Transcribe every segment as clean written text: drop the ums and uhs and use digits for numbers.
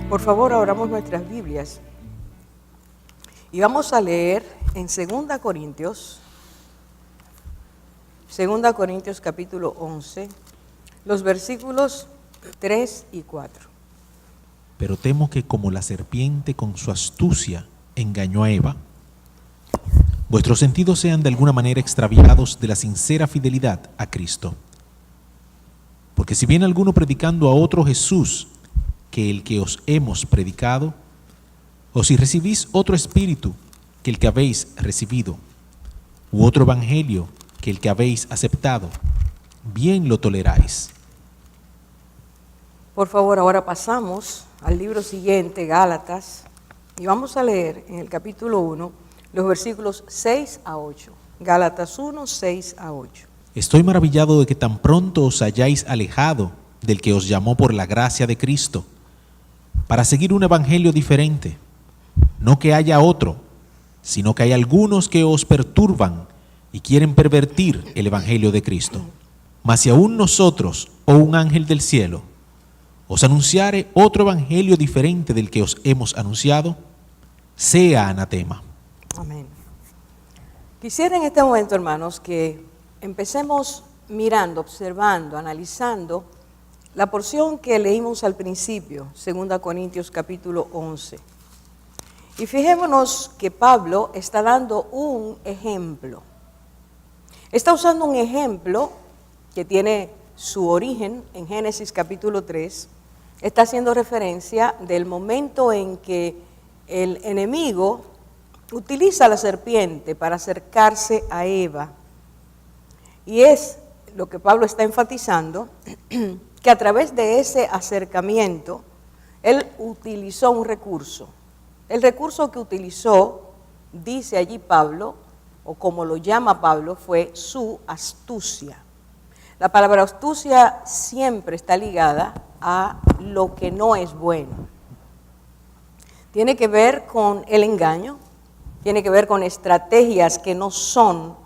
Por favor, abramos nuestras Biblias y vamos a leer en 2 Corintios capítulo 11, los versículos 3 y 4. Pero temo que como la serpiente con su astucia engañó a Eva, vuestros sentidos sean de alguna manera extraviados de la sincera fidelidad a Cristo. Porque si viene alguno predicando a otro Jesús que el que os hemos predicado, o si recibís otro espíritu que el que habéis recibido, u otro evangelio que el que habéis aceptado, bien lo toleráis. Por favor, ahora pasamos al libro siguiente, Gálatas, y vamos a leer en el capítulo 1 los versículos 6 a 8. Gálatas 1, 6 a 8. Estoy maravillado de que tan pronto os hayáis alejado del que os llamó por la gracia de Cristo, para seguir un evangelio diferente. No que haya otro, sino que hay algunos que os perturban y quieren pervertir el evangelio de Cristo. Mas si aún nosotros, o un ángel del cielo, os anunciare otro evangelio diferente del que os hemos anunciado, sea anatema. Amén. Quisiera en este momento, hermanos, que empecemos mirando, observando, analizando la porción que leímos al principio, 2 Corintios capítulo 11. Y fijémonos que Pablo está dando un ejemplo. Está usando un ejemplo que tiene su origen en Génesis capítulo 3. Está haciendo referencia del momento en que el enemigo utiliza la serpiente para acercarse a Eva. Y es lo que Pablo está enfatizando, que a través de ese acercamiento, él utilizó un recurso. El recurso que utilizó, dice allí Pablo, o como lo llama Pablo, fue su astucia. La palabra astucia siempre está ligada a lo que no es bueno. Tiene que ver con el engaño, tiene que ver con estrategias que no son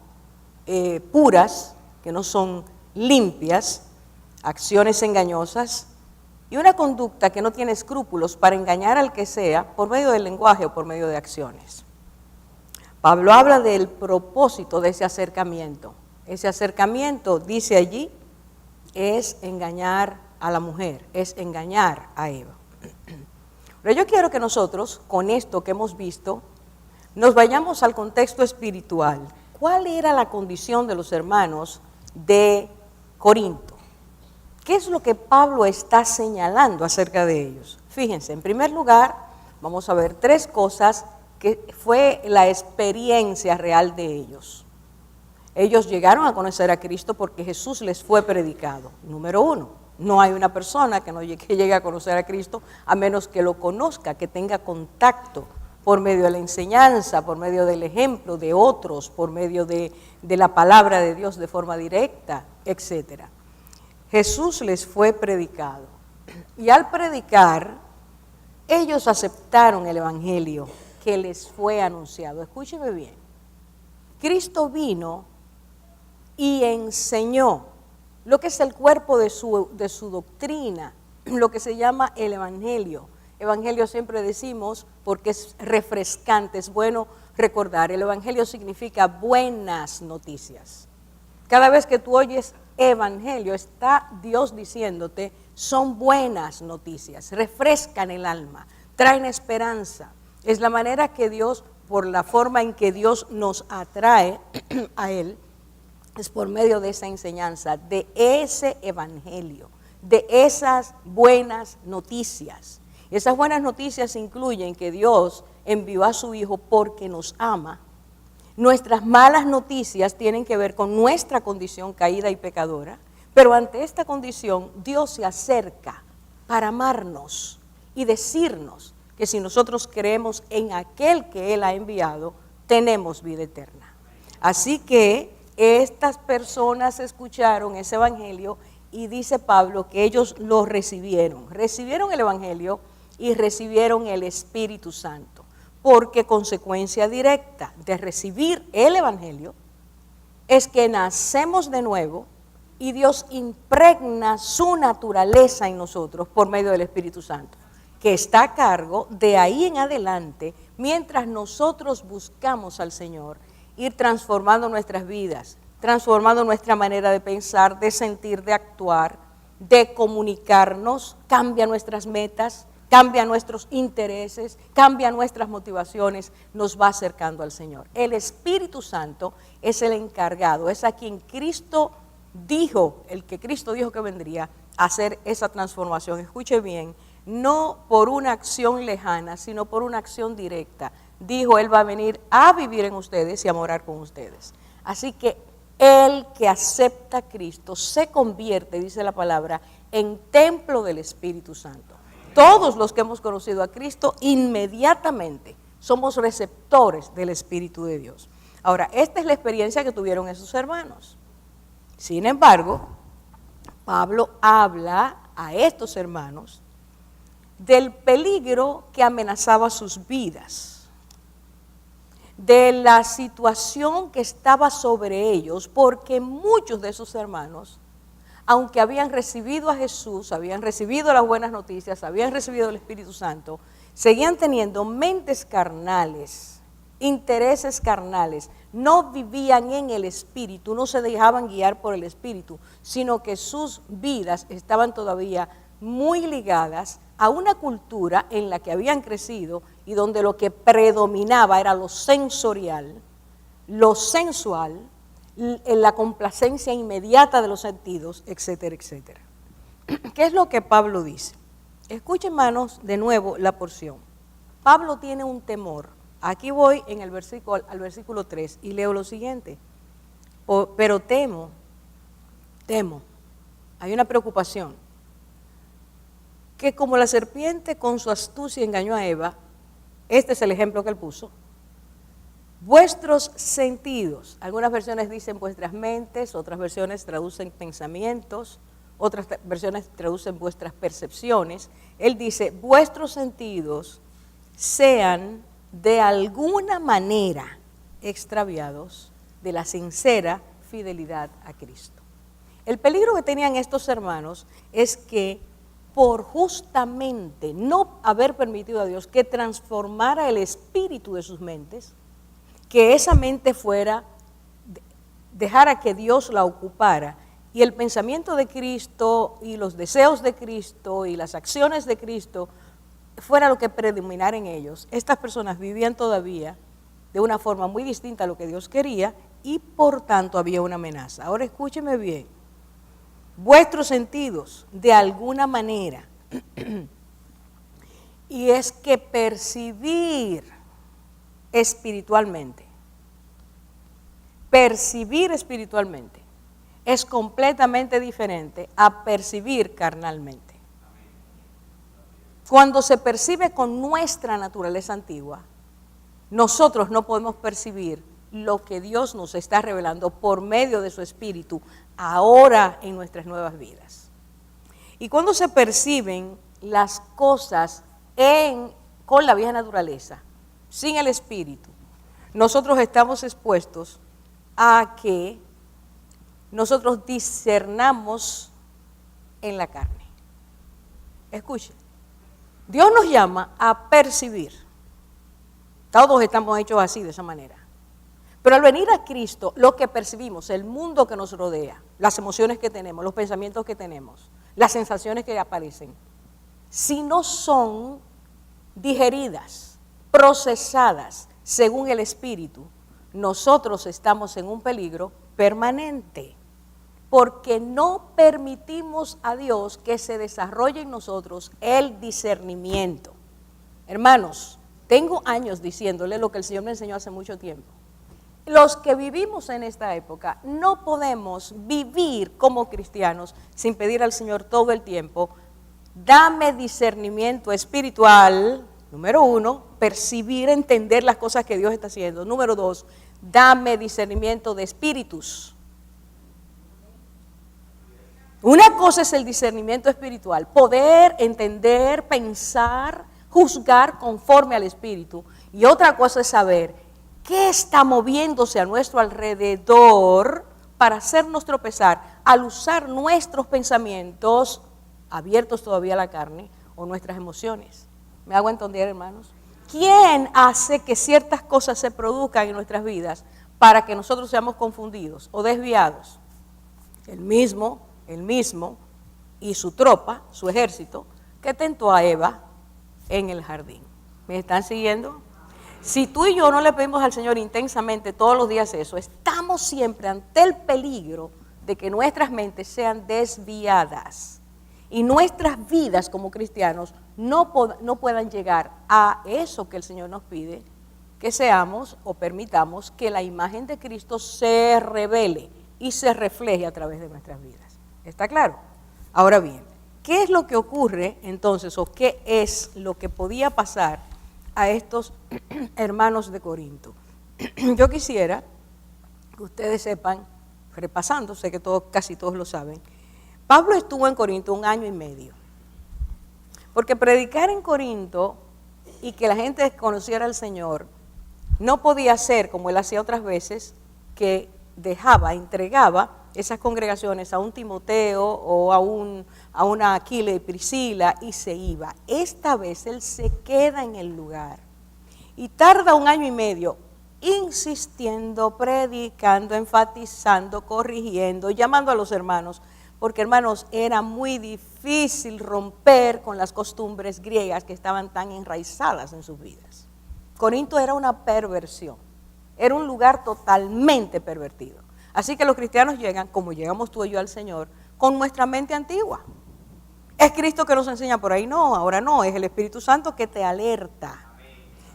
puras, que no son limpias, acciones engañosas y una conducta que no tiene escrúpulos para engañar al que sea por medio del lenguaje o por medio de acciones. Pablo habla del propósito de ese acercamiento. Ese acercamiento, dice allí, es engañar a la mujer, es engañar a Eva. Pero yo quiero que nosotros, con esto que hemos visto, nos vayamos al contexto espiritual. ¿Cuál era la condición de los hermanos de Corinto? ¿Qué es lo que Pablo está señalando acerca de ellos? Fíjense, en primer lugar, vamos a ver tres cosas que fue la experiencia real de ellos. Ellos llegaron a conocer a Cristo porque Jesús les fue predicado. Número uno, no hay una persona que llegue a conocer a Cristo a menos que lo conozca, que tenga contacto por medio de la enseñanza, por medio del ejemplo de otros, por medio de la palabra de Dios de forma directa, etc. Jesús les fue predicado. Y al predicar, ellos aceptaron el evangelio que les fue anunciado. Escúcheme bien. Cristo vino y enseñó lo que es el cuerpo de su doctrina, lo que se llama el evangelio. Evangelio siempre decimos porque es refrescante, es bueno recordar. El evangelio significa buenas noticias. Cada vez que tú oyes evangelio, está Dios diciéndote, son buenas noticias, refrescan el alma, traen esperanza. Es la manera que Dios, por la forma en que Dios nos atrae a Él, es por medio de esa enseñanza, de ese evangelio, de esas buenas noticias. Esas buenas noticias incluyen que Dios envió a su Hijo porque nos ama. Nuestras malas noticias tienen que ver con nuestra condición caída y pecadora, pero ante esta condición Dios se acerca para amarnos y decirnos que si nosotros creemos en aquel que Él ha enviado, tenemos vida eterna. Así que estas personas escucharon ese evangelio y dice Pablo que ellos lo recibieron el evangelio y recibieron el Espíritu Santo, porque consecuencia directa de recibir el evangelio es que nacemos de nuevo y Dios impregna su naturaleza en nosotros por medio del Espíritu Santo. que está a cargo de ahí en adelante, mientras nosotros buscamos al Señor, ir transformando nuestras vidas, transformando nuestra manera de pensar, de sentir, de actuar, de comunicarnos, cambia nuestras metas, cambia nuestros intereses, cambia nuestras motivaciones, nos va acercando al Señor. El Espíritu Santo es el encargado, es a quien Cristo dijo, el que Cristo dijo que vendría a hacer esa transformación. Escuche bien, no por una acción lejana, sino por una acción directa. Dijo, Él va a venir a vivir en ustedes y a morar con ustedes. Así que el que acepta a Cristo se convierte, dice la palabra, en templo del Espíritu Santo. Todos los que hemos conocido a Cristo inmediatamente somos receptores del Espíritu de Dios. Ahora, esta es la experiencia que tuvieron esos hermanos. Sin embargo, Pablo habla a estos hermanos del peligro que amenazaba sus vidas, de la situación que estaba sobre ellos, porque muchos de esos hermanos, aunque habían recibido a Jesús, habían recibido las buenas noticias, habían recibido el Espíritu Santo, seguían teniendo mentes carnales, intereses carnales, no vivían en el Espíritu, no se dejaban guiar por el Espíritu, sino que sus vidas estaban todavía muy ligadas a una cultura en la que habían crecido y donde lo que predominaba era lo sensorial, lo sensual, la complacencia inmediata de los sentidos, etcétera, etcétera. ¿Qué es lo que Pablo dice? Escuchen, hermanos, de nuevo la porción. Pablo tiene un temor. Aquí voy en el al versículo 3 y leo lo siguiente. Pero temo, hay una preocupación, que como la serpiente con su astucia engañó a Eva, este es el ejemplo que él puso, vuestros sentidos, algunas versiones dicen vuestras mentes, otras versiones traducen pensamientos, otras versiones traducen vuestras percepciones. Él dice, vuestros sentidos sean de alguna manera extraviados de la sincera fidelidad a Cristo. El peligro que tenían estos hermanos es que por justamente no haber permitido a Dios que transformara el espíritu de sus mentes, que esa mente fuera, dejara que Dios la ocupara y el pensamiento de Cristo y los deseos de Cristo y las acciones de Cristo fuera lo que predominara en ellos. Estas personas vivían todavía de una forma muy distinta a lo que Dios quería y por tanto había una amenaza. Ahora escúcheme bien, vuestros sentidos de alguna manera, y es que percibir espiritualmente es completamente diferente a percibir carnalmente. Cuando se percibe con nuestra naturaleza antigua, nosotros no podemos percibir lo que Dios nos está revelando por medio de su Espíritu ahora en nuestras nuevas vidas. Y cuando se perciben las cosas con la vieja naturaleza, sin el Espíritu, nosotros estamos expuestos a que nosotros discernamos en la carne. Escuchen, Dios nos llama a percibir. Todos estamos hechos así, de esa manera. Pero al venir a Cristo, lo que percibimos, el mundo que nos rodea, las emociones que tenemos, los pensamientos que tenemos, las sensaciones que aparecen, si no son digeridas, procesadas según el Espíritu, nosotros estamos en un peligro permanente, porque no permitimos a Dios que se desarrolle en nosotros el discernimiento. Hermanos, tengo años diciéndole lo que el Señor me enseñó hace mucho tiempo. Los que vivimos en esta época no podemos vivir como cristianos sin pedir al Señor todo el tiempo, dame discernimiento espiritual, número 1, percibir, entender las cosas que Dios está haciendo. Número 2, dame discernimiento de espíritus. Una cosa es el discernimiento espiritual, poder entender, pensar, juzgar conforme al Espíritu. Y otra cosa es saber qué está moviéndose a nuestro alrededor para hacernos tropezar al usar nuestros pensamientos abiertos todavía a la carne o nuestras emociones. ¿Me hago entender, hermanos? ¿Quién hace que ciertas cosas se produzcan en nuestras vidas para que nosotros seamos confundidos o desviados? El mismo y su tropa, su ejército, que tentó a Eva en el jardín. ¿Me están siguiendo? Si tú y yo no le pedimos al Señor intensamente todos los días eso, estamos siempre ante el peligro de que nuestras mentes sean desviadas y nuestras vidas como cristianos no puedan llegar a eso que el Señor nos pide, que seamos o permitamos que la imagen de Cristo se revele y se refleje a través de nuestras vidas. ¿Está claro? Ahora bien, ¿qué es lo que ocurre entonces o qué es lo que podía pasar a estos hermanos de Corinto? Yo quisiera que ustedes sepan, repasando, sé que casi todos lo saben, Pablo estuvo en Corinto 1 año y medio, porque predicar en Corinto y que la gente conociera al Señor no podía ser como él hacía otras veces, que entregaba esas congregaciones a un Timoteo o a una Aquila y Priscila y se iba. Esta vez él se queda en el lugar y tarda 1 año y medio insistiendo, predicando, enfatizando, corrigiendo, llamando a los hermanos, porque hermanos, era muy difícil romper con las costumbres griegas que estaban tan enraizadas en sus vidas. Corinto era una perversión, era un lugar totalmente pervertido. Así que los cristianos llegan, como llegamos tú y yo al Señor, con nuestra mente antigua. ¿Es Cristo que nos enseña por ahí? No, ahora no, es el Espíritu Santo que te alerta.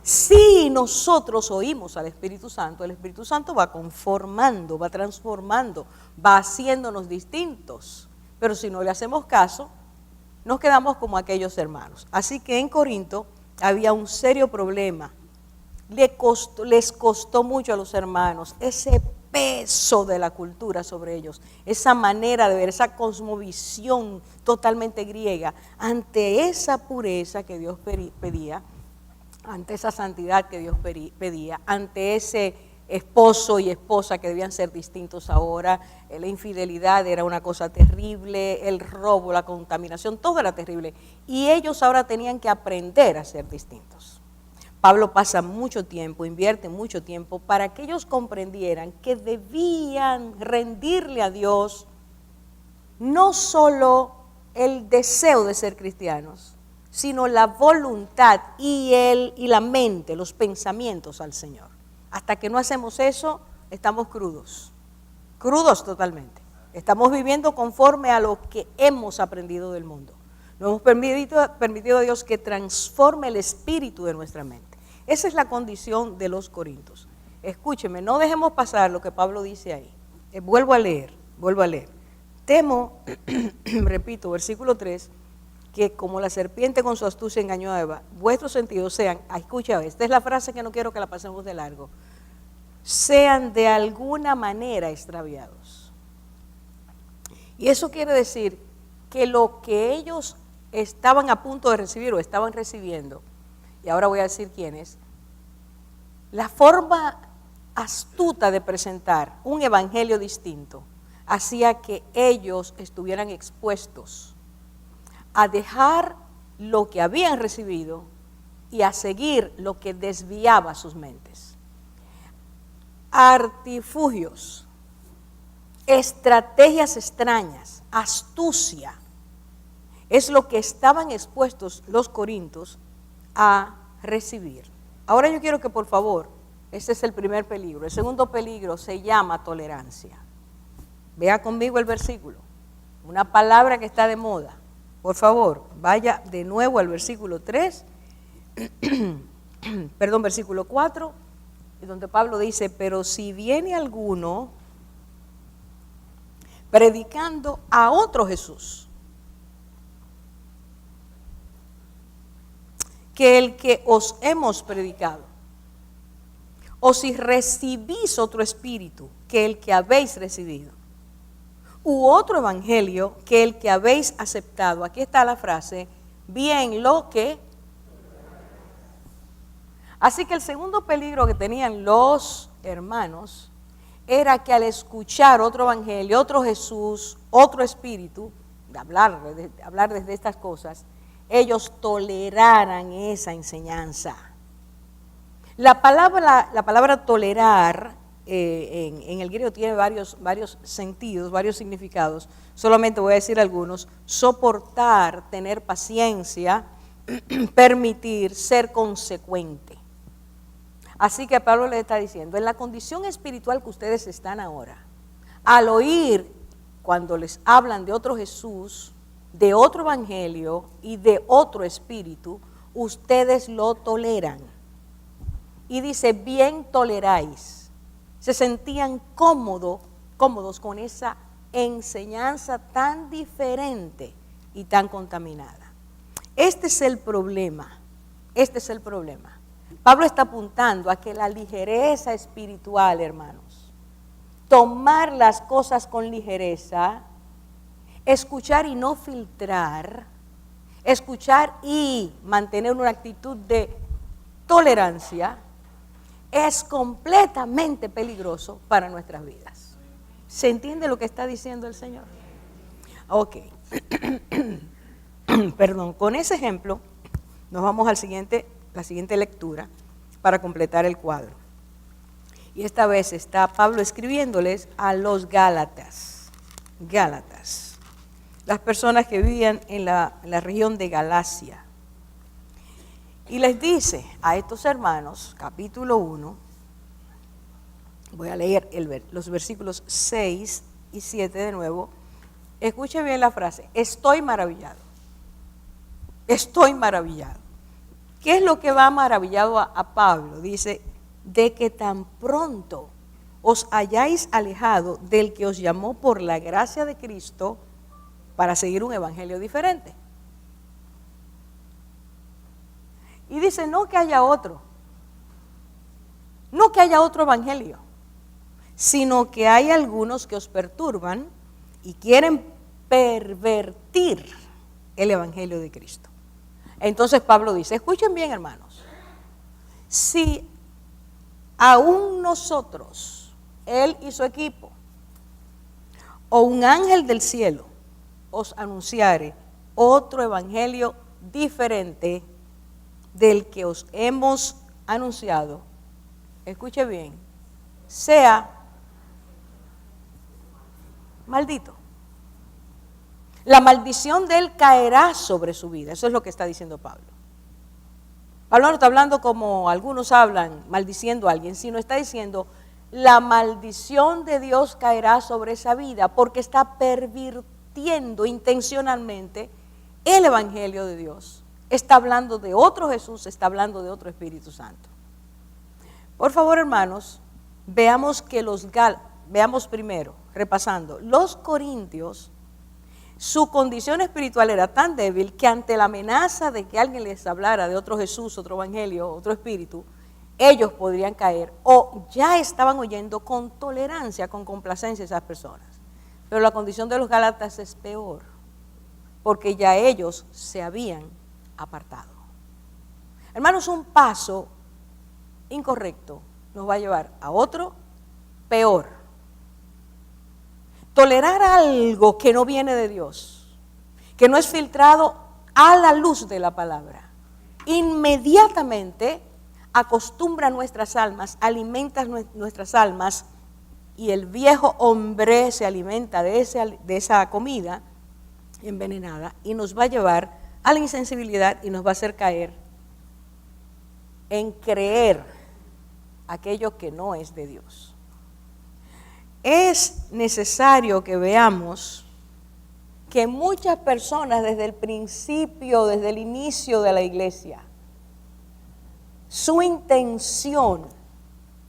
Si nosotros oímos al Espíritu Santo, el Espíritu Santo va conformando, va transformando, va haciéndonos distintos. Pero si no le hacemos caso, nos quedamos como aquellos hermanos. Así que en Corinto había un serio problema. Les costó mucho a los hermanos ese peso de la cultura sobre ellos, esa manera de ver, esa cosmovisión totalmente griega, ante esa pureza que Dios pedía, ante esa santidad que Dios pedía, ante ese esposo y esposa que debían ser distintos ahora. La infidelidad era una cosa terrible, el robo, la contaminación, todo era terrible. Y ellos ahora tenían que aprender a ser distintos. Pablo pasa mucho tiempo, invierte mucho tiempo para que ellos comprendieran que debían rendirle a Dios no solo el deseo de ser cristianos, sino la voluntad y la mente, los pensamientos al Señor. Hasta que no hacemos eso, estamos crudos totalmente. Estamos viviendo conforme a lo que hemos aprendido del mundo. No hemos permitido a Dios que transforme el espíritu de nuestra mente. Esa es la condición de los corintios. Escúcheme, no dejemos pasar lo que Pablo dice ahí. Vuelvo a leer. Temo, repito, versículo 3, que como la serpiente con su astucia engañó a Eva, vuestros sentidos sean, escucha, esta es la frase que no quiero que la pasemos de largo, sean de alguna manera extraviados. Y eso quiere decir que lo que ellos estaban a punto de recibir o estaban recibiendo, y ahora voy a decir quién es, la forma astuta de presentar un evangelio distinto hacía que ellos estuvieran expuestos a dejar lo que habían recibido y a seguir lo que desviaba sus mentes. Artilugios, estrategias extrañas, astucia, es lo que estaban expuestos los corintios a recibir. Ahora yo quiero que por favor, este es el primer peligro. El segundo peligro se llama tolerancia. Vea conmigo el versículo, una palabra que está de moda. Por favor, vaya de nuevo al versículo 3, versículo 4, donde Pablo dice, pero si viene alguno predicando a otro Jesús, que el que os hemos predicado, o si recibís otro espíritu que el que habéis recibido, u otro evangelio que el que habéis aceptado. Aquí está la frase, bien lo que. Así que el segundo peligro que tenían los hermanos era que al escuchar otro evangelio, otro Jesús, otro espíritu, de hablar desde estas cosas, ellos toleraran esa enseñanza. La palabra tolerar en el griego tiene varios sentidos, varios significados. Solamente voy a decir algunos. Soportar, tener paciencia, permitir, ser consecuente. Así que Pablo le está diciendo, en la condición espiritual que ustedes están ahora, al oír cuando les hablan de otro Jesús, de otro evangelio y de otro espíritu, ustedes lo toleran. Y dice, bien toleráis. Se sentían cómodos con esa enseñanza tan diferente y tan contaminada. Este es el problema. Pablo está apuntando a que la ligereza espiritual, hermanos, tomar las cosas con ligereza, escuchar y no filtrar, escuchar y mantener una actitud de tolerancia, es completamente peligroso para nuestras vidas. ¿Se entiende lo que está diciendo el Señor? Ok. Perdón, con ese ejemplo nos vamos a la siguiente lectura para completar el cuadro. Y esta vez está Pablo escribiéndoles a los Gálatas. Las personas que vivían en la región de Galacia. Y les dice a estos hermanos, capítulo 1, voy a leer los versículos 6 y 7 de nuevo. Escuchen bien la frase, estoy maravillado. Estoy maravillado. ¿Qué es lo que va maravillado a Pablo? Dice, de que tan pronto os hayáis alejado del que os llamó por la gracia de Cristo para seguir un evangelio diferente. Y dice, no que haya otro evangelio, sino que hay algunos que os perturban y quieren pervertir el evangelio de Cristo. Entonces Pablo dice, escuchen bien hermanos, si aún nosotros, él y su equipo, o un ángel del cielo os anunciare otro evangelio diferente del que os hemos anunciado, escuche bien, sea maldito. La maldición de él caerá sobre su vida. Eso es lo que está diciendo Pablo. Pablo no está hablando como algunos hablan, maldiciendo a alguien, sino está diciendo, la maldición de Dios caerá sobre esa vida porque está pervirtiendo intencionalmente el evangelio de Dios. Está hablando de otro Jesús, está hablando de otro Espíritu Santo. Por favor, hermanos, veamos primero, repasando, los corintios, su condición espiritual era tan débil que ante la amenaza de que alguien les hablara de otro Jesús, otro evangelio, otro espíritu, ellos podrían caer o ya estaban oyendo con tolerancia, con complacencia a esas personas. Pero la condición de los Gálatas es peor, porque ya ellos se habían apartado. Hermanos, un paso incorrecto nos va a llevar a otro peor. Tolerar algo que no viene de Dios, que no es filtrado a la luz de la palabra, inmediatamente acostumbra nuestras almas, alimenta nuestras almas y el viejo hombre se alimenta de esa comida envenenada y nos va a llevar a la insensibilidad y nos va a hacer caer en creer aquello que no es de Dios. Es necesario que veamos que muchas personas desde el principio, desde el inicio de la iglesia, su intención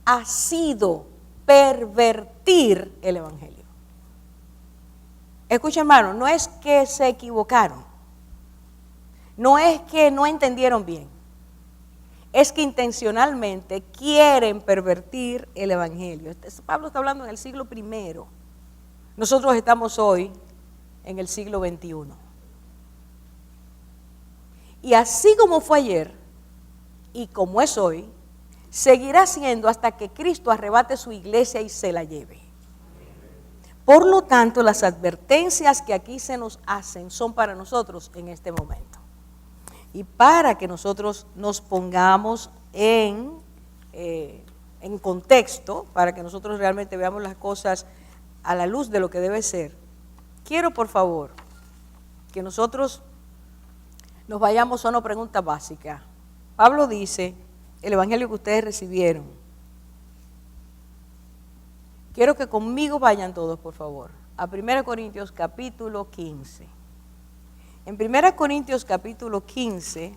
ha sido pervertir el evangelio. Escucha, hermano, no es que se equivocaron, no es que no entendieron bien, es que intencionalmente quieren pervertir el evangelio. Pablo está hablando en el siglo I. Nosotros estamos hoy en el siglo XXI. Y así como fue ayer y como es hoy, seguirá siendo hasta que Cristo arrebate su iglesia y se la lleve. Por lo tanto, las advertencias que aquí se nos hacen son para nosotros en este momento. y para que nosotros nos pongamos en contexto, para que nosotros realmente veamos las cosas a la luz de lo que debe ser, quiero por favor que nosotros nos vayamos a una pregunta básica. Pablo dice, el evangelio que ustedes recibieron. Quiero que conmigo vayan todos, por favor, a 1 Corintios capítulo 15. En 1 Corintios capítulo 15,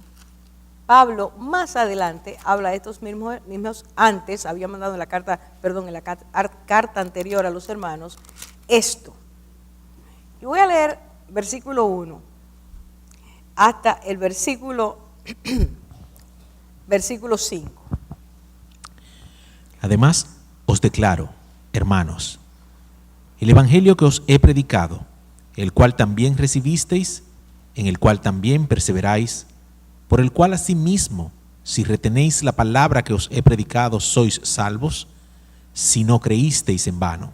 Pablo más adelante habla de estos mismos antes, había mandado en la carta anterior a los hermanos, esto. Y voy a leer versículo 1 hasta el versículo 5. Además, os declaro, hermanos, el evangelio que os he predicado, el cual también recibisteis, en el cual también perseveráis, por el cual asimismo, si retenéis la palabra que os he predicado, sois salvos, si no creísteis en vano.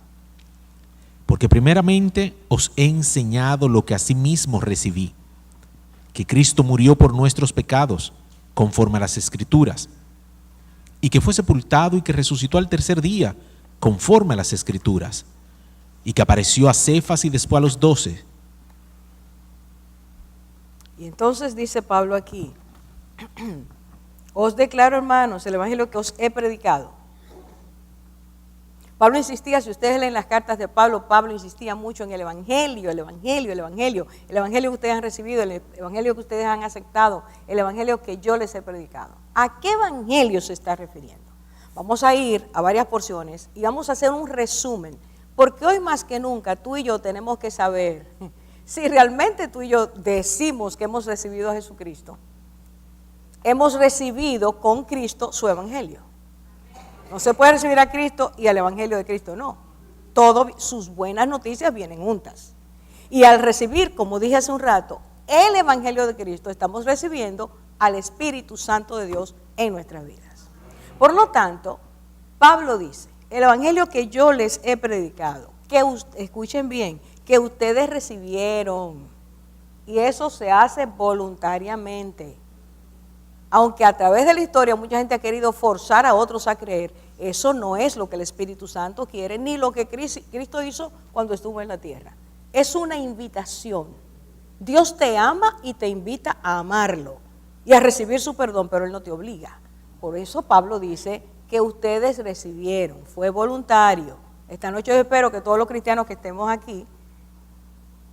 Porque primeramente os he enseñado lo que asimismo recibí, que Cristo murió por nuestros pecados, conforme a las Escrituras, y que fue sepultado y que resucitó al tercer día, conforme a las Escrituras, y que apareció a Cefas y después a los 12. Y entonces dice Pablo aquí, os declaro, hermanos, el evangelio que os he predicado. Pablo insistía, si ustedes leen las cartas de Pablo, Pablo insistía mucho en el evangelio que ustedes han recibido, el evangelio que ustedes han aceptado, el evangelio que yo les he predicado. ¿A qué evangelio se está refiriendo? Vamos a ir a varias porciones y vamos a hacer un resumen, porque hoy más que nunca tú y yo tenemos que saber si realmente tú y yo decimos que hemos recibido a Jesucristo. Hemos recibido con Cristo su evangelio. No se puede recibir a Cristo y al evangelio de Cristo, no. Todas sus buenas noticias vienen juntas. Y al recibir, como dije hace un rato, el evangelio de Cristo, estamos recibiendo al Espíritu Santo de Dios en nuestras vidas. Por lo tanto, Pablo dice, el evangelio que yo les he predicado, que escuchen bien, que ustedes recibieron, y eso se hace voluntariamente. Aunque a través de la historia mucha gente ha querido forzar a otros a creer, eso no es lo que el Espíritu Santo quiere, ni lo que Cristo hizo cuando estuvo en la tierra. Es una invitación. Dios te ama y te invita a amarlo y a recibir su perdón, pero Él no te obliga. Por eso Pablo dice que ustedes recibieron, fue voluntario. Esta noche yo espero que todos los cristianos que estemos aquí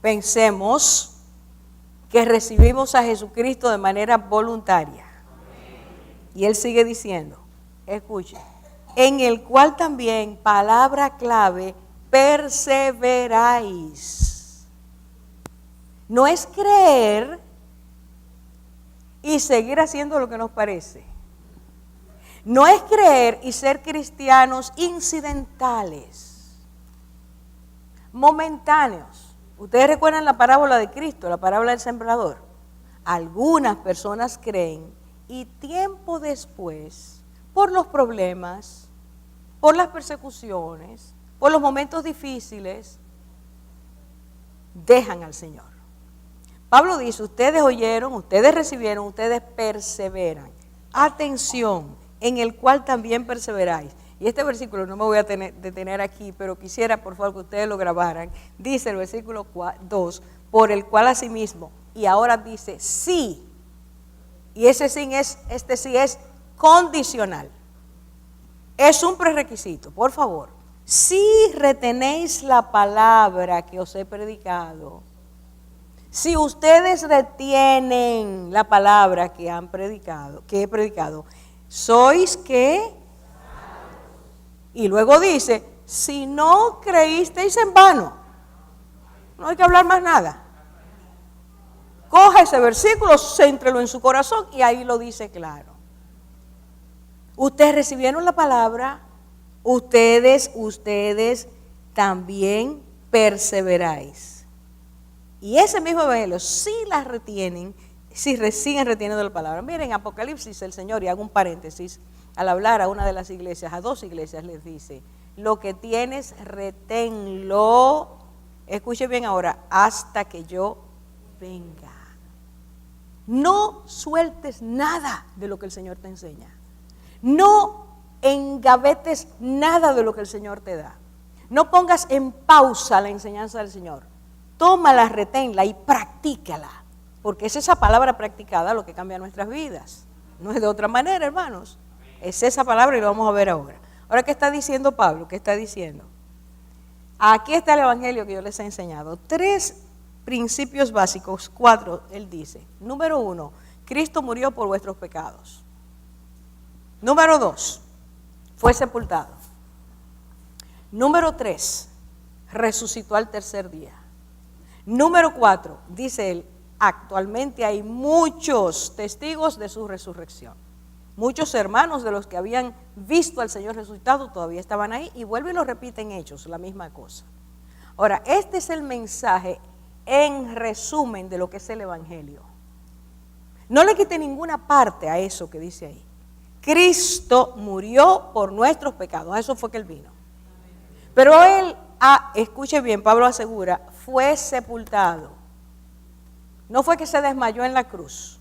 pensemos que recibimos a Jesucristo de manera voluntaria. Y él sigue diciendo, escuchen, en el cual también, palabra clave, perseveráis. No es creer y seguir haciendo lo que nos parece. No es creer y ser cristianos incidentales, momentáneos. Ustedes recuerdan la parábola de Cristo, la parábola del sembrador. Algunas personas creen y tiempo después, por los problemas, por las persecuciones, por los momentos difíciles, dejan al Señor. Pablo dice, ustedes oyeron, ustedes recibieron, ustedes perseveran. Atención, en el cual también perseveráis. Y este versículo no me voy a detener aquí, pero quisiera por favor que ustedes lo grabaran. Dice el versículo 2, por el cual asimismo, y ahora dice sí. Y este sí es condicional. Es un prerequisito, por favor. Si retenéis la palabra que os he predicado, si ustedes retienen la palabra que he predicado, ¿sois qué? Y luego dice, si no creísteis en vano, no hay que hablar más nada. Coja ese versículo, céntrelo en su corazón y ahí lo dice claro. Ustedes recibieron la palabra, ustedes también perseveráis. Y ese mismo evangelio, si las retienen, si siguen reteniendo la palabra. Miren, Apocalipsis, el Señor, y hago un paréntesis, al hablar a una de las iglesias, a 2 iglesias les dice, lo que tienes, reténlo, escuche bien ahora, hasta que yo venga. No sueltes nada de lo que el Señor te enseña. No engavetes nada de lo que el Señor te da. No pongas en pausa la enseñanza del Señor. Tómala, reténla y practícala. Porque es esa palabra practicada lo que cambia nuestras vidas. No es de otra manera, hermanos. Es esa palabra y lo vamos a ver ahora. Ahora, ¿qué está diciendo Pablo? ¿Qué está diciendo? Aquí está el evangelio que yo les he enseñado. 3 principios básicos, 4, él dice. Número 1, Cristo murió por vuestros pecados. Número 2, fue sepultado. Número 3, resucitó al tercer día. Número 4, dice él, actualmente hay muchos testigos de su resurrección. Muchos hermanos de los que habían visto al Señor resucitado todavía estaban ahí y vuelve y lo repite en Hechos, la misma cosa. Ahora, este es el mensaje en resumen de lo que es el evangelio. No le quite ninguna parte a eso que dice ahí. Cristo murió por nuestros pecados, a eso fue que él vino. Pero él, escuche bien, Pablo asegura, fue sepultado. No fue que se desmayó en la cruz.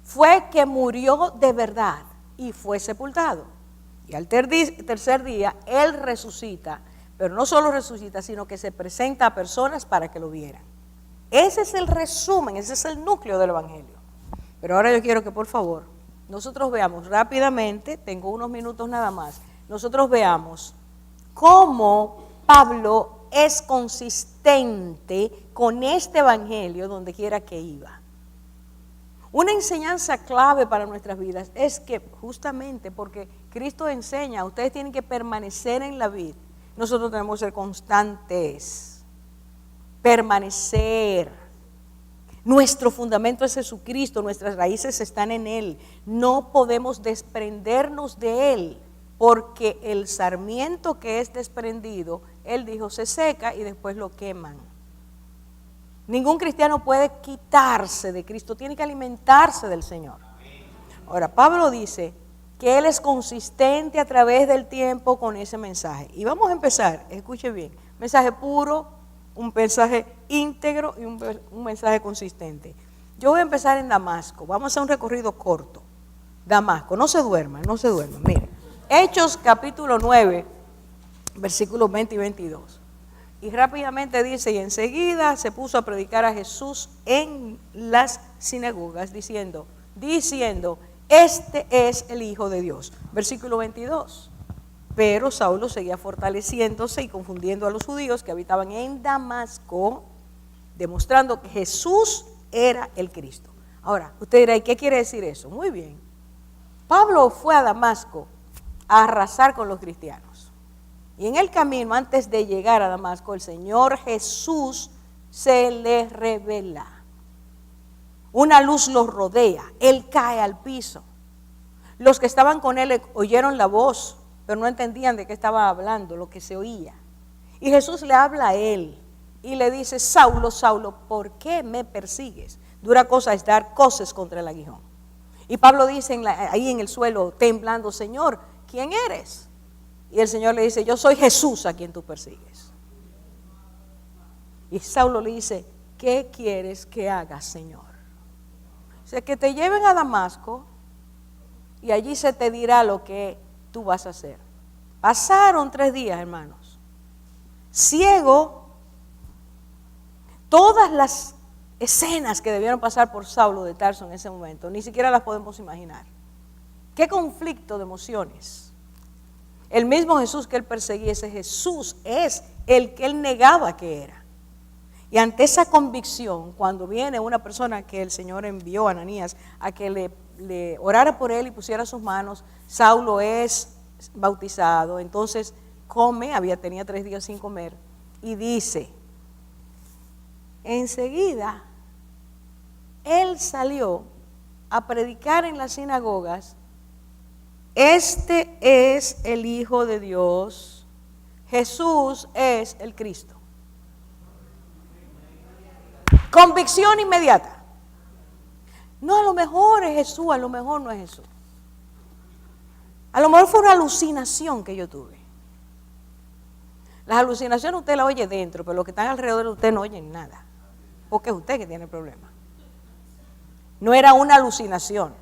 Fue que murió de verdad y fue sepultado. Y al tercer día, él resucita, pero no solo resucita, sino que se presenta a personas para que lo vieran. Ese es el resumen, ese es el núcleo del evangelio. Pero ahora yo quiero que por favor, nosotros veamos rápidamente, tengo unos minutos nada más, nosotros veamos cómo Pablo es consistente con este evangelio donde quiera que iba. Una enseñanza clave para nuestras vidas es que justamente porque Cristo enseña, ustedes tienen que permanecer en la vid, nosotros tenemos que ser constantes, permanecer. Nuestro fundamento es Jesucristo, nuestras raíces están en Él, no podemos desprendernos de Él, porque el sarmiento que es desprendido, Él dijo, se seca y después lo queman. Ningún cristiano puede quitarse de Cristo, tiene que alimentarse del Señor. Ahora, Pablo dice que él es consistente a través del tiempo con ese mensaje. Y vamos a empezar, escuche bien, mensaje puro, un mensaje íntegro y un mensaje consistente. Yo voy a empezar en Damasco, vamos a hacer un recorrido corto. Damasco, no se duerman, miren. Hechos capítulo 9, versículos 20 y 22. Y rápidamente dice, y enseguida se puso a predicar a Jesús en las sinagogas, diciendo, este es el Hijo de Dios. Versículo 22. Pero Saulo seguía fortaleciéndose y confundiendo a los judíos que habitaban en Damasco, demostrando que Jesús era el Cristo. Ahora, usted dirá, ¿y qué quiere decir eso? Muy bien. Pablo fue a Damasco a arrasar con los cristianos. Y en el camino, antes de llegar a Damasco, el Señor Jesús se le revela. Una luz lo rodea, él cae al piso. Los que estaban con él oyeron la voz, pero no entendían de qué estaba hablando, lo que se oía. Y Jesús le habla a él y le dice, Saulo, Saulo, ¿por qué me persigues? Dura cosa es dar coces contra el aguijón. Y Pablo dice ahí en el suelo, temblando, Señor, ¿quién eres? Y el Señor le dice, yo soy Jesús a quien tú persigues. Y Saulo le dice, ¿qué quieres que haga, Señor? O sea, que te lleven a Damasco y allí se te dirá lo que tú vas a hacer. Pasaron 3 días, hermanos. Ciego, todas las escenas que debieron pasar por Saulo de Tarso en ese momento, ni siquiera las podemos imaginar. ¿Qué conflicto de emociones? El mismo Jesús que él perseguía, ese Jesús es el que él negaba que era. Y ante esa convicción, cuando viene una persona que el Señor envió, Ananías, a que le orara por él y pusiera sus manos, Saulo es bautizado, entonces come, tenía 3 días sin comer, y dice, enseguida, él salió a predicar en las sinagogas, este es el Hijo de Dios, Jesús es el Cristo. Convicción inmediata. No, a lo mejor es Jesús, a lo mejor no es Jesús. A lo mejor fue una alucinación que yo tuve. Las alucinaciones usted las oye dentro, pero los que están alrededor de usted no oyen nada, porque es usted que tiene el problema. No era una alucinación.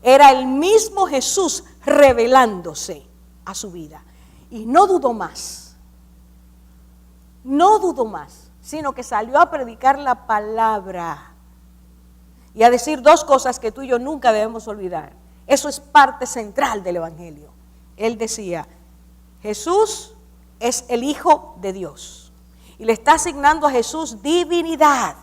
Era el mismo Jesús revelándose a su vida. Y no dudó más. No dudó más, sino que salió a predicar la palabra y a decir dos cosas que tú y yo nunca debemos olvidar. Eso es parte central del Evangelio. Él decía, Jesús es el Hijo de Dios y le está asignando a Jesús divinidad.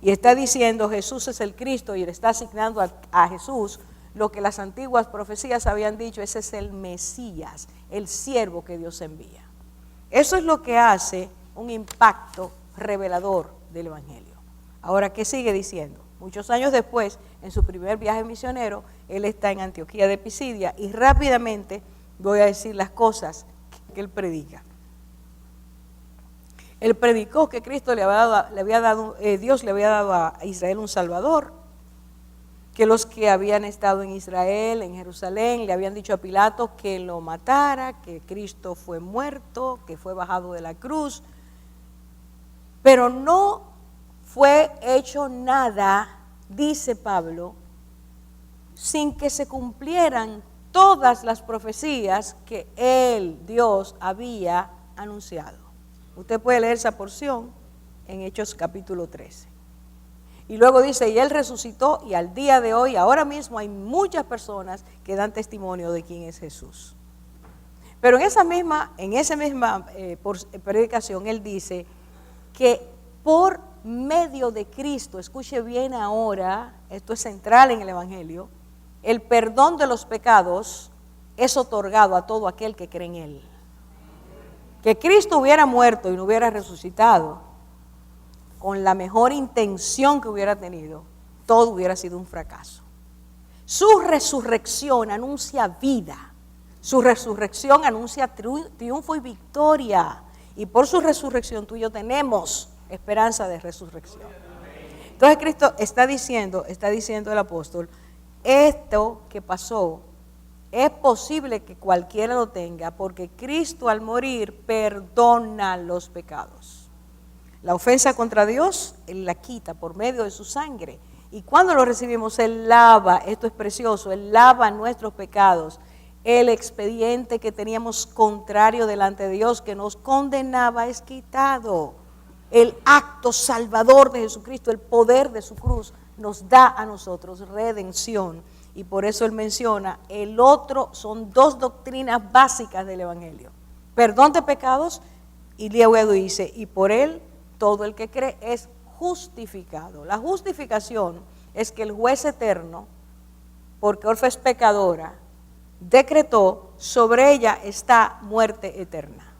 Y está diciendo Jesús es el Cristo y le está asignando a Jesús lo que las antiguas profecías habían dicho, ese es el Mesías, el siervo que Dios envía. Eso es lo que hace un impacto revelador del Evangelio. Ahora, ¿qué sigue diciendo? Muchos años después, en su primer viaje misionero, él está en Antioquía de Pisidia y rápidamente voy a decir las cosas que él predica. Él predicó que Cristo Dios le había dado a Israel un Salvador, que los que habían estado en Israel, en Jerusalén, le habían dicho a Pilato que lo matara, que Cristo fue muerto, que fue bajado de la cruz, pero no fue hecho nada, dice Pablo, sin que se cumplieran todas las profecías que él, Dios, había anunciado. Usted puede leer esa porción en Hechos capítulo 13. Y luego dice, y él resucitó y al día de hoy, ahora mismo hay muchas personas que dan testimonio de quién es Jesús. Pero en esa misma predicación él dice que por medio de Cristo, escuche bien ahora, esto es central en el Evangelio, el perdón de los pecados es otorgado a todo aquel que cree en él. Que Cristo hubiera muerto y no hubiera resucitado, con la mejor intención que hubiera tenido, todo hubiera sido un fracaso. Su resurrección anuncia vida, su resurrección anuncia triunfo y victoria, y por su resurrección tú y yo tenemos esperanza de resurrección. Entonces Cristo está diciendo el apóstol, esto que pasó es posible que cualquiera lo tenga, porque Cristo al morir perdona los pecados. La ofensa contra Dios, Él la quita por medio de su sangre. Y cuando lo recibimos, Él lava, esto es precioso, Él lava nuestros pecados. El expediente que teníamos contrario delante de Dios, que nos condenaba, es quitado. El acto salvador de Jesucristo, el poder de su cruz, nos da a nosotros redención. Y por eso Él menciona, el otro, son dos doctrinas básicas del Evangelio. Perdón de pecados, y luego dice, y por Él, todo el que cree es justificado. La justificación es que el juez eterno, porque Orfa es pecadora, decretó sobre ella esta muerte eterna.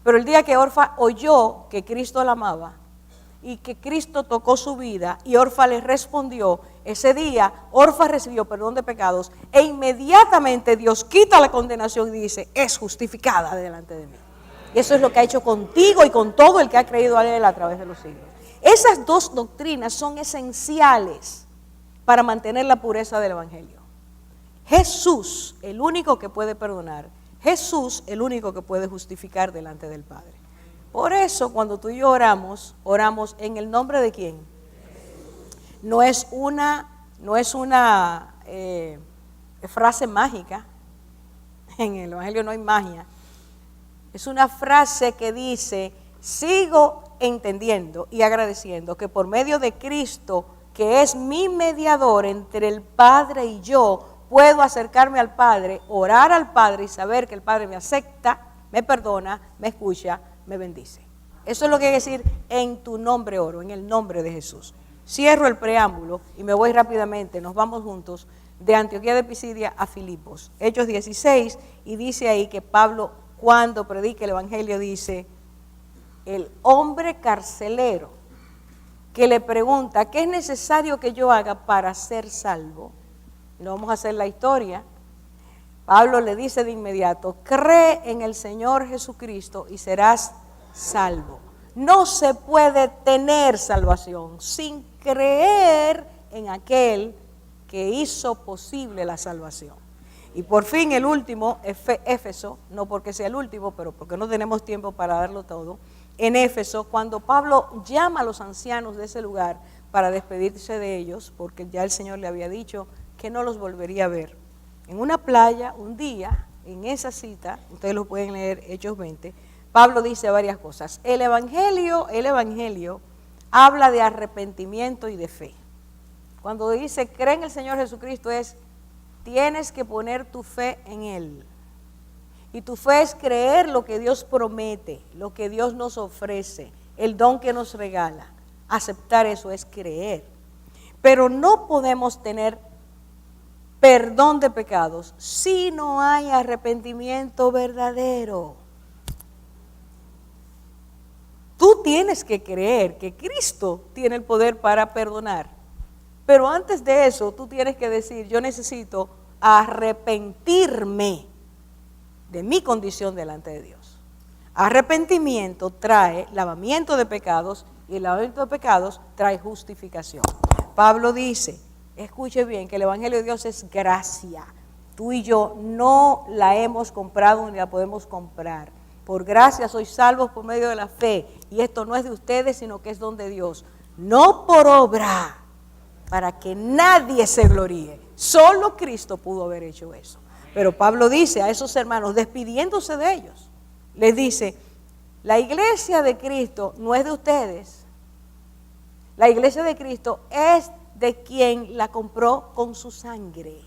Pero el día que Orfa oyó que Cristo la amaba y que Cristo tocó su vida y Orfa le respondió, ese día Orfa recibió perdón de pecados e inmediatamente Dios quita la condenación y dice, es justificada delante de mí. Eso es lo que ha hecho contigo y con todo el que ha creído a Él a través de los siglos. Esas dos doctrinas son esenciales para mantener la pureza del Evangelio. Jesús, el único que puede perdonar. Jesús, el único que puede justificar delante del Padre. Por eso, cuando tú y yo oramos en el nombre de ¿quién? No es una frase mágica. En el Evangelio no hay magia. Es una frase que dice, sigo entendiendo y agradeciendo que por medio de Cristo, que es mi mediador entre el Padre y yo, puedo acercarme al Padre, orar al Padre y saber que el Padre me acepta, me perdona, me escucha, me bendice. Eso es lo que quiere decir en tu nombre oro, en el nombre de Jesús. Cierro el preámbulo y me voy rápidamente, nos vamos juntos de Antioquía de Pisidia a Filipos. Hechos 16 y dice ahí que Pablo, cuando predica el Evangelio, dice, el hombre carcelero que le pregunta, ¿qué es necesario que yo haga para ser salvo? No vamos a hacer la historia. Pablo le dice de inmediato, cree en el Señor Jesucristo y serás salvo. No se puede tener salvación sin creer en aquel que hizo posible la salvación. Y por fin el último, Éfeso, no porque sea el último, pero porque no tenemos tiempo para darlo todo. En Éfeso, cuando Pablo llama a los ancianos de ese lugar para despedirse de ellos, porque ya el Señor le había dicho que no los volvería a ver. En una playa, un día, en esa cita, ustedes lo pueden leer, Hechos 20, Pablo dice varias cosas. El evangelio habla de arrepentimiento y de fe. Cuando dice, cree en el Señor Jesucristo, tienes que poner tu fe en Él. Y tu fe es creer lo que Dios promete, lo que Dios nos ofrece, el don que nos regala. Aceptar eso es creer. Pero no podemos tener perdón de pecados si no hay arrepentimiento verdadero. Tú tienes que creer que Cristo tiene el poder para perdonar. Pero antes de eso, tú tienes que decir, yo necesito arrepentirme de mi condición delante de Dios. Arrepentimiento trae lavamiento de pecados y el lavamiento de pecados trae justificación. Pablo dice, escuche bien, que el evangelio de Dios es gracia. Tú y yo no la hemos comprado ni la podemos comprar. Por gracia sois salvos por medio de la fe. Y esto no es de ustedes, sino que es don de Dios. No por obra, para que nadie se gloríe. Solo Cristo pudo haber hecho eso. Pero Pablo dice a esos hermanos, despidiéndose de ellos, les dice, la iglesia de Cristo no es de ustedes. La iglesia de Cristo es de quien la compró con su sangre.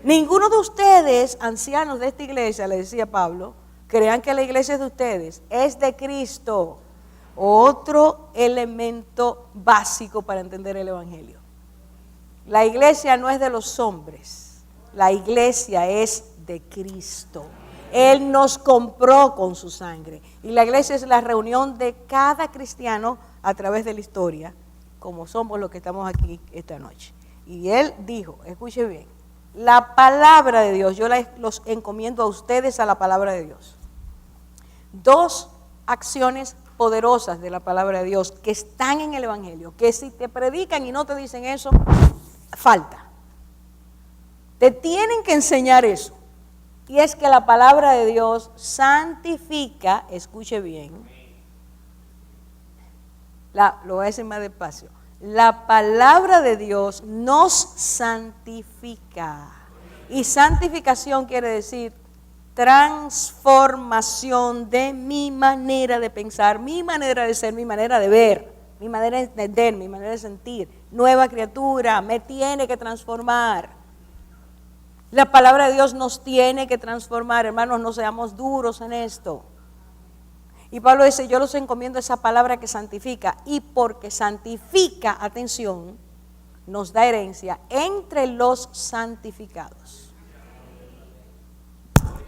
Ninguno de ustedes, ancianos de esta iglesia, le decía Pablo, crean que la iglesia es de ustedes, es de Cristo. Otro elemento básico para entender el evangelio. La iglesia no es de los hombres, la iglesia es de Cristo. Él nos compró con su sangre. Y la iglesia es la reunión de cada cristiano a través de la historia, como somos los que estamos aquí esta noche. Y él dijo, escuche bien, la palabra de Dios, yo los encomiendo a ustedes a la palabra de Dios. Dos acciones poderosas de la palabra de Dios que están en el evangelio, que si te predican y no te dicen eso, falta. Te tienen que enseñar eso. Y es que la palabra de Dios santifica, escuche bien, lo voy a decir más despacio. La palabra de Dios nos santifica. Y santificación quiere decir transformación de mi manera de pensar, mi manera de ser, mi manera de ver, mi manera de entender, mi manera de sentir. Nueva criatura, me tiene que transformar. La palabra de Dios nos tiene que transformar, hermanos, no seamos duros en esto. Y Pablo dice, yo los encomiendo esa palabra que santifica, y porque santifica, atención, nos da herencia entre los santificados.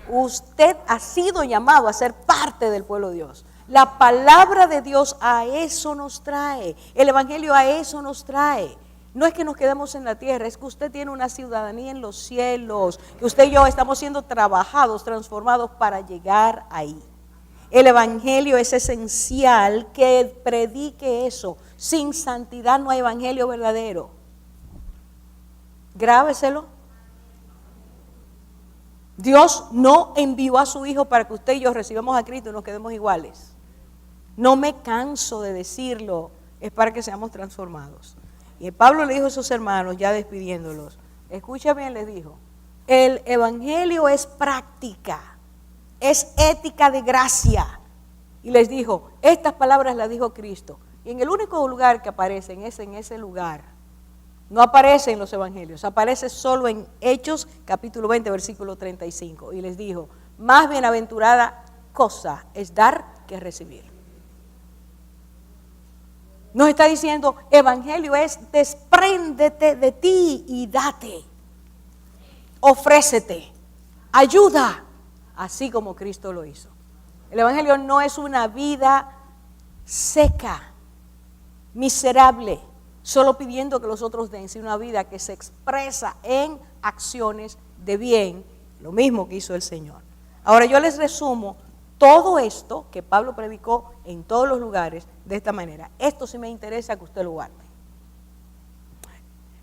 Usted ha sido llamado a ser parte del pueblo de Dios. La palabra de Dios a eso nos trae, el evangelio a eso nos trae. No es que nos quedemos en la tierra, es que usted tiene una ciudadanía en los cielos, que usted y yo estamos siendo trabajados, transformados para llegar ahí. El evangelio es esencial que predique eso. Sin santidad no hay evangelio verdadero. Grábeselo. Dios no envió a su Hijo para que usted y yo recibamos a Cristo y nos quedemos iguales. No me canso de decirlo, es para que seamos transformados. Y Pablo le dijo a sus hermanos, ya despidiéndolos, escucha bien, les dijo, el evangelio es práctica, es ética de gracia. Y les dijo, estas palabras las dijo Cristo. Y en el único lugar que aparecen es en ese lugar. No aparece en los evangelios, aparece solo en Hechos capítulo 20, versículo 35. Y les dijo, más bienaventurada cosa es dar que recibir. Nos está diciendo, evangelio es despréndete de ti y date. Ofrécete, ayuda, así como Cristo lo hizo. El evangelio no es una vida seca, miserable, solo pidiendo que los otros den, sino una vida que se expresa en acciones de bien, lo mismo que hizo el Señor. Ahora yo les resumo todo esto que Pablo predicó en todos los lugares de esta manera. Esto sí me interesa que usted lo guarde.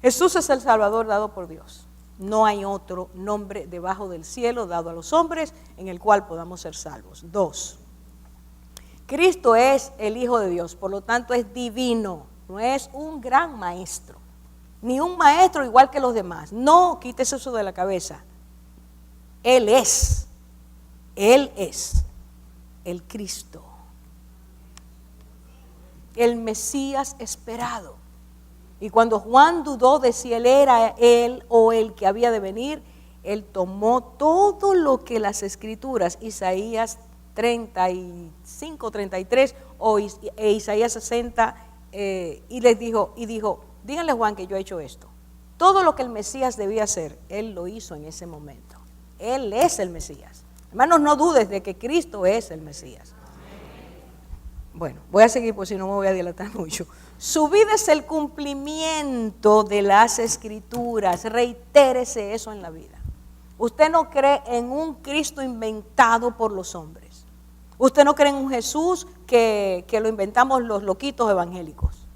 Jesús es el Salvador dado por Dios. No hay otro nombre debajo del cielo dado a los hombres en el cual podamos ser salvos. 2. Cristo es el Hijo de Dios, por lo tanto es divino. no es un gran maestro, ni un maestro igual que los demás. No, quítese eso de la cabeza. Él es el Cristo, el Mesías esperado. Y cuando Juan dudó de si él era él o el que había de venir, él tomó todo lo que las Escrituras, Isaías 35, 33 e Isaías 60, y les dijo, díganle a Juan que yo he hecho esto. Todo lo que el Mesías debía hacer, él lo hizo en ese momento. Él es el Mesías. Hermanos, no dudes de que Cristo es el Mesías. Bueno, voy a seguir porque si no me voy a dilatar mucho. Su vida es el cumplimiento de las Escrituras. Reitérese eso en la vida. Usted no cree en un Cristo inventado por los hombres. Usted no cree en un Jesús que lo inventamos los loquitos evangélicos.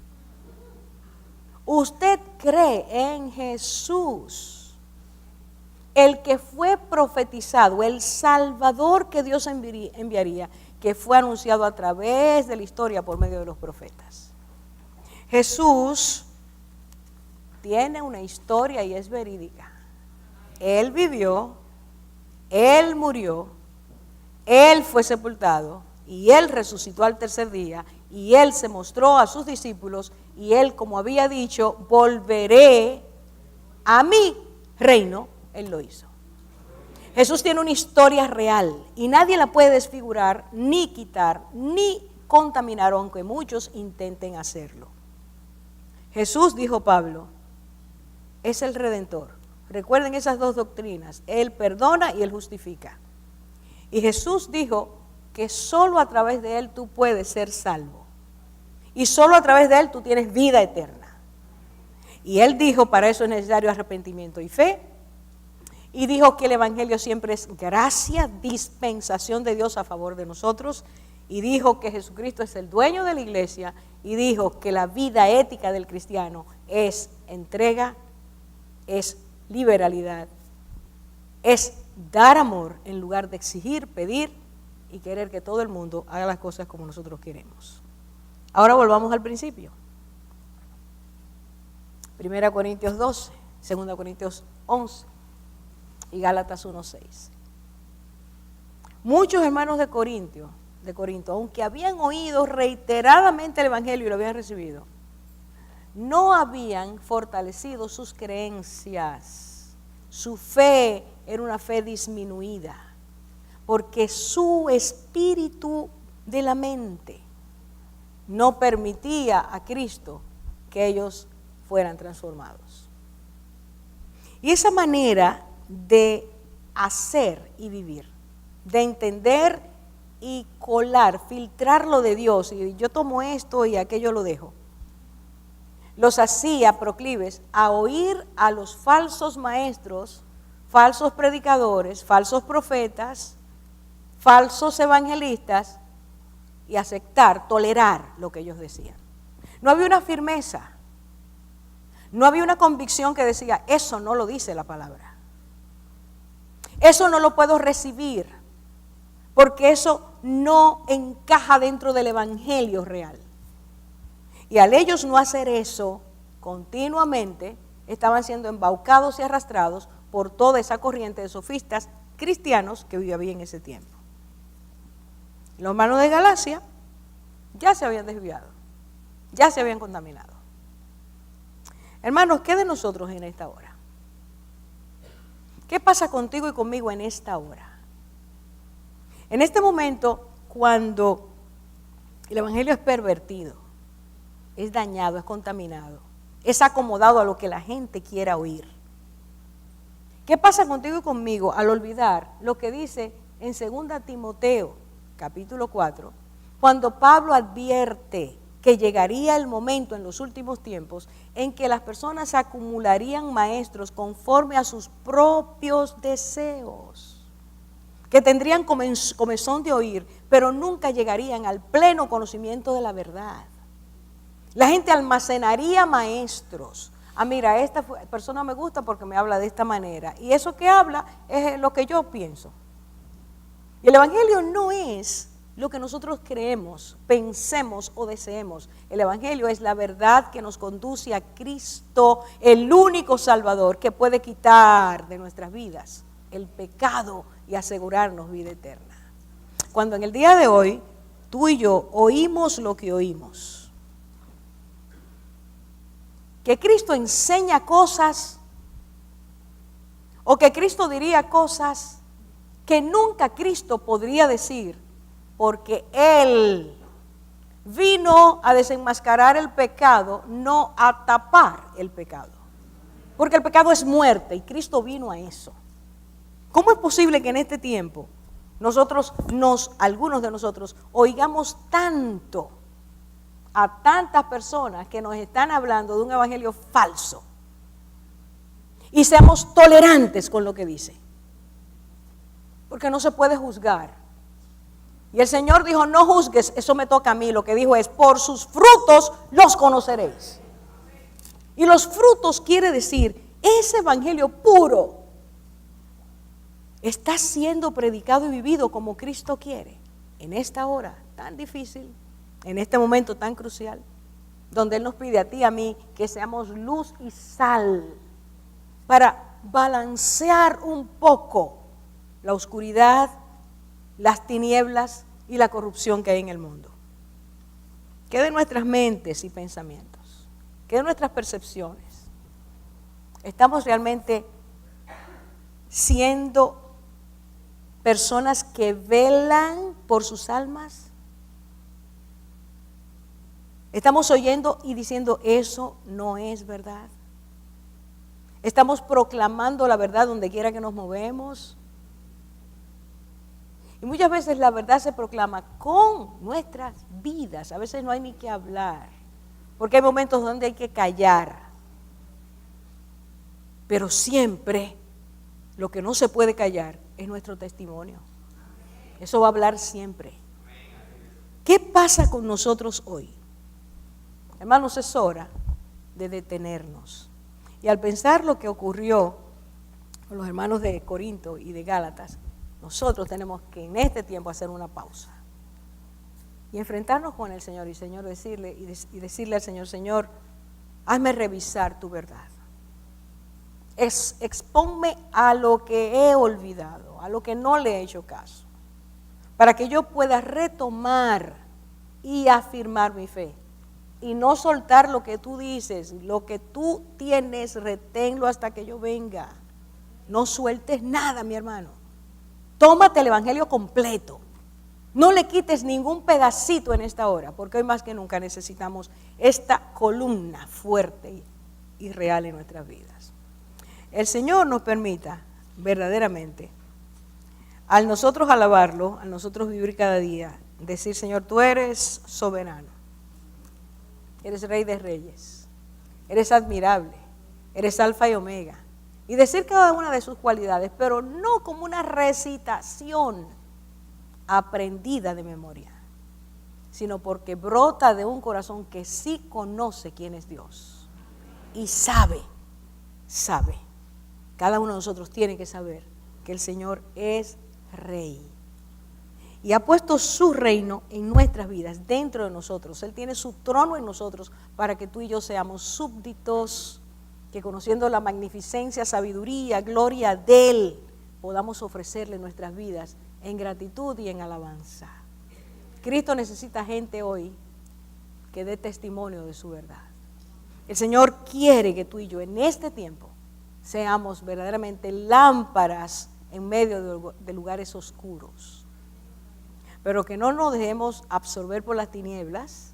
Usted cree en Jesús, el que fue profetizado, el Salvador que Dios enviaría, que fue anunciado a través de la historia por medio de los profetas. Jesús tiene una historia y es verídica. Él vivió, Él murió, Él fue sepultado y Él resucitó al tercer día y Él se mostró a sus discípulos y Él, como había dicho, volveré a mi reino. Él lo hizo. Jesús tiene una historia real y nadie la puede desfigurar, ni quitar, ni contaminar, aunque muchos intenten hacerlo. Jesús, dijo Pablo, es el Redentor. Recuerden esas dos doctrinas, Él perdona y Él justifica. Y Jesús dijo que solo a través de Él tú puedes ser salvo. Y solo a través de Él tú tienes vida eterna. Y Él dijo, para eso es necesario arrepentimiento y fe. Y dijo que el Evangelio siempre es gracia, dispensación de Dios a favor de nosotros. Y dijo que Jesucristo es el dueño de la iglesia. Y dijo que la vida ética del cristiano es entrega, es liberalidad, es dar amor en lugar de exigir, pedir y querer que todo el mundo haga las cosas como nosotros queremos. Ahora volvamos al principio. 1 Corintios 12, 2 Corintios 11 y Gálatas 1:6. Muchos hermanos de Corinto, aunque habían oído reiteradamente el Evangelio y lo habían recibido, no habían fortalecido sus creencias. Su fe era una fe disminuida, porque su espíritu de la mente no permitía a Cristo que ellos fueran transformados. Y esa manera de hacer y vivir, de entender y colar, filtrar lo de Dios, y yo tomo esto y aquello lo dejo, los hacía proclives a oír a los falsos maestros, falsos predicadores, falsos profetas, falsos evangelistas y aceptar, tolerar lo que ellos decían. No había una firmeza, no había una convicción que decía, eso no lo dice la palabra. Eso no lo puedo recibir, porque eso no encaja dentro del evangelio real. Y al ellos no hacer eso continuamente, estaban siendo embaucados y arrastrados por toda esa corriente de sofistas cristianos que vivía en ese tiempo. Los hermanos de Galacia ya se habían desviado, ya se habían contaminado. Hermanos, ¿qué de nosotros en esta hora? ¿Qué pasa contigo y conmigo en esta hora? En este momento, cuando el evangelio es pervertido, es dañado, es contaminado, es acomodado a lo que la gente quiera oír. ¿Qué pasa contigo y conmigo al olvidar lo que dice en 2 Timoteo, capítulo 4, cuando Pablo advierte que llegaría el momento en los últimos tiempos en que las personas acumularían maestros conforme a sus propios deseos, que tendrían comezón de oír, pero nunca llegarían al pleno conocimiento de la verdad? La gente almacenaría maestros. Ah, mira, esta persona me gusta porque me habla de esta manera. Y eso que habla es lo que yo pienso. Y el evangelio no es lo que nosotros creemos, pensemos o deseemos. El Evangelio es la verdad que nos conduce a Cristo, el único Salvador que puede quitar de nuestras vidas el pecado y asegurarnos vida eterna. Cuando en el día de hoy tú y yo oímos lo que oímos, que Cristo enseña cosas o que Cristo diría cosas que nunca Cristo podría decir, porque Él vino a desenmascarar el pecado, no a tapar el pecado. Porque el pecado es muerte y Cristo vino a eso. ¿Cómo es posible que en este tiempo algunos de nosotros, oigamos tanto a tantas personas que nos están hablando de un evangelio falso y seamos tolerantes con lo que dice? Porque no se puede juzgar. Y el Señor dijo, no juzgues, eso me toca a mí. Lo que dijo es, por sus frutos los conoceréis. Y los frutos quiere decir, ese evangelio puro está siendo predicado y vivido como Cristo quiere, en esta hora tan difícil, en este momento tan crucial, donde Él nos pide a ti y a mí que seamos luz y sal para balancear un poco la oscuridad, las tinieblas y la corrupción que hay en el mundo. ¿Qué de nuestras mentes y pensamientos? ¿Qué de nuestras percepciones? ¿Estamos realmente siendo personas que velan por sus almas? ¿Estamos oyendo y diciendo eso no es verdad? ¿Estamos proclamando la verdad donde quiera que nos movemos? Y muchas veces la verdad se proclama con nuestras vidas. A veces no hay ni que hablar, porque hay momentos donde hay que callar. Pero siempre lo que no se puede callar es nuestro testimonio. Eso va a hablar siempre. ¿Qué pasa con nosotros hoy? Hermanos, es hora de detenernos. Y al pensar lo que ocurrió con los hermanos de Corinto y de Gálatas, nosotros tenemos que en este tiempo hacer una pausa y enfrentarnos con el Señor y decirle al Señor, Señor, hazme revisar tu verdad. Expónme a lo que he olvidado, a lo que no le he hecho caso, para que yo pueda retomar y afirmar mi fe y no soltar lo que tú dices, lo que tú tienes, reténlo hasta que yo venga. No sueltes nada, mi hermano. Tómate el evangelio completo. No le quites ningún pedacito en esta hora, porque hoy más que nunca necesitamos esta columna fuerte y real en nuestras vidas. El Señor nos permita verdaderamente, al nosotros alabarlo, al nosotros vivir cada día, decir, Señor, tú eres soberano, eres Rey de Reyes, eres admirable, eres Alfa y Omega. Y decir cada una de sus cualidades, pero no como una recitación aprendida de memoria, sino porque brota de un corazón que sí conoce quién es Dios y sabe. Cada uno de nosotros tiene que saber que el Señor es Rey y ha puesto su reino en nuestras vidas, dentro de nosotros. Él tiene su trono en nosotros para que tú y yo seamos súbditos, que conociendo la magnificencia, sabiduría, gloria de Él, podamos ofrecerle nuestras vidas en gratitud y en alabanza. Cristo necesita gente hoy que dé testimonio de su verdad. El Señor quiere que tú y yo en este tiempo seamos verdaderamente lámparas en medio de lugares oscuros, pero que no nos dejemos absorber por las tinieblas,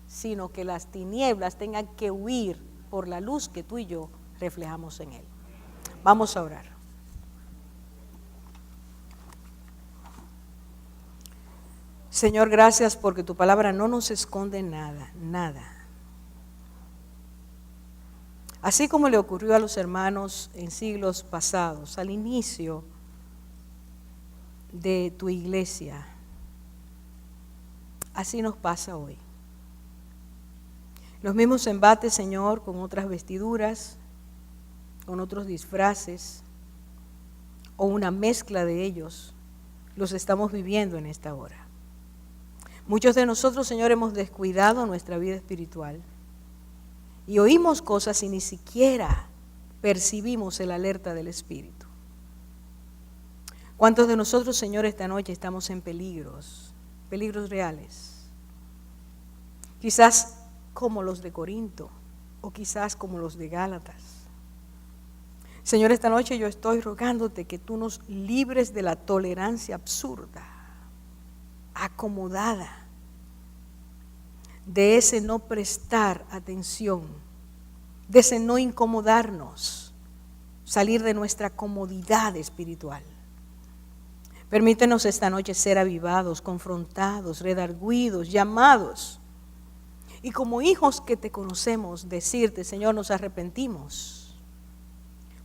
sino que las tinieblas tengan que huir por la luz que tú y yo reflejamos en Él. Vamos a orar. Señor, gracias porque tu palabra no nos esconde nada. Así como le ocurrió a los hermanos en siglos pasados, al inicio de tu iglesia, así nos pasa hoy. Los mismos embates, Señor, con otras vestiduras, con otros disfraces, o una mezcla de ellos, los estamos viviendo en esta hora. Muchos de nosotros, Señor, hemos descuidado nuestra vida espiritual y oímos cosas y ni siquiera percibimos el alerta del Espíritu. ¿Cuántos de nosotros, Señor, esta noche estamos en peligros reales? Quizás como los de Corinto o quizás como los de Gálatas. Señor, esta noche yo estoy rogándote que tú nos libres de la tolerancia absurda, acomodada, de ese no prestar atención, de ese no incomodarnos, salir de nuestra comodidad espiritual. Permítenos esta noche ser avivados, confrontados, redarguidos, llamados. Y como hijos que te conocemos, decirte, Señor, nos arrepentimos,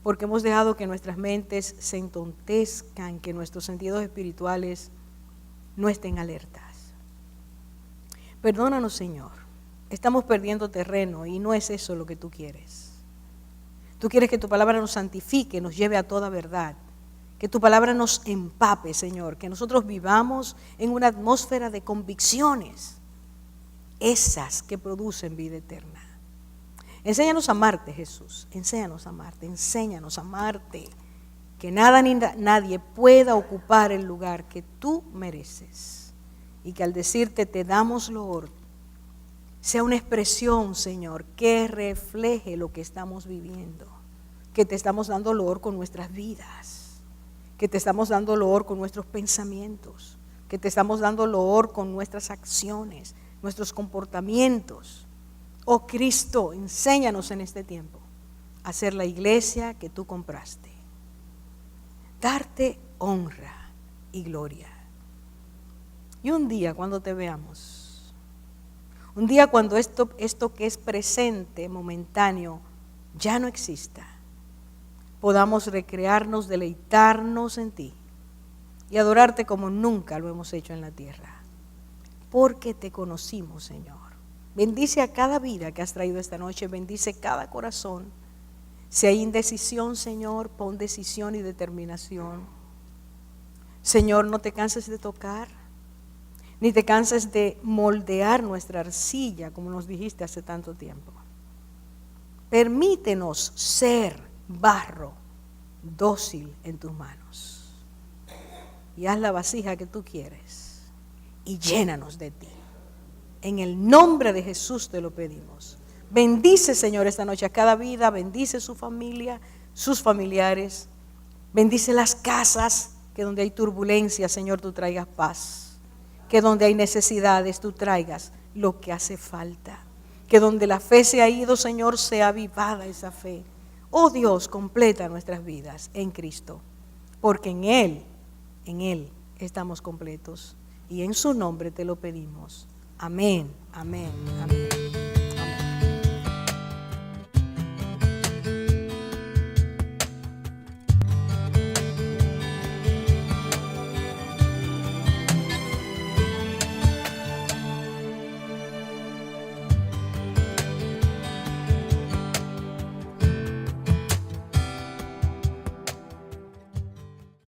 porque hemos dejado que nuestras mentes se entontezcan, que nuestros sentidos espirituales no estén alertas. Perdónanos, Señor, estamos perdiendo terreno y no es eso lo que tú quieres. Tú quieres que tu palabra nos santifique, nos lleve a toda verdad, que tu palabra nos empape, Señor, que nosotros vivamos en una atmósfera de convicciones, esas que producen vida eterna. Enséñanos a amarte, Jesús, enséñanos a amarte, que nada ni nadie pueda ocupar el lugar que tú mereces, y que al decirte te damos loor, sea una expresión, Señor, que refleje lo que estamos viviendo, que te estamos dando loor con nuestras vidas, que te estamos dando loor con nuestros pensamientos, que te estamos dando loor con nuestras acciones, nuestros comportamientos. Oh Cristo, enséñanos en este tiempo a ser la iglesia que tú compraste, darte honra y gloria. Y un día cuando te veamos, un día cuando esto que es presente, momentáneo, ya no exista, podamos recrearnos, deleitarnos en ti y adorarte como nunca lo hemos hecho en la tierra, porque te conocimos, Señor. Bendice a cada vida que has traído esta noche, bendice cada corazón. Si hay indecisión, Señor, pon decisión y determinación. Señor, no te canses de tocar, ni te canses de moldear nuestra arcilla, como nos dijiste hace tanto tiempo. Permítenos ser barro dócil en tus manos. Y haz la vasija que tú quieres y llénanos de ti. En el nombre de Jesús te lo pedimos. Bendice, Señor, esta noche a cada vida, bendice su familia, sus familiares, bendice las casas, que donde hay turbulencia, Señor, tú traigas paz, que donde hay necesidades, tú traigas lo que hace falta, que donde la fe se ha ido, Señor, sea avivada esa fe. Oh Dios, completa nuestras vidas en Cristo, porque en Él estamos completos, y en su nombre te lo pedimos. Amén, amén, amén.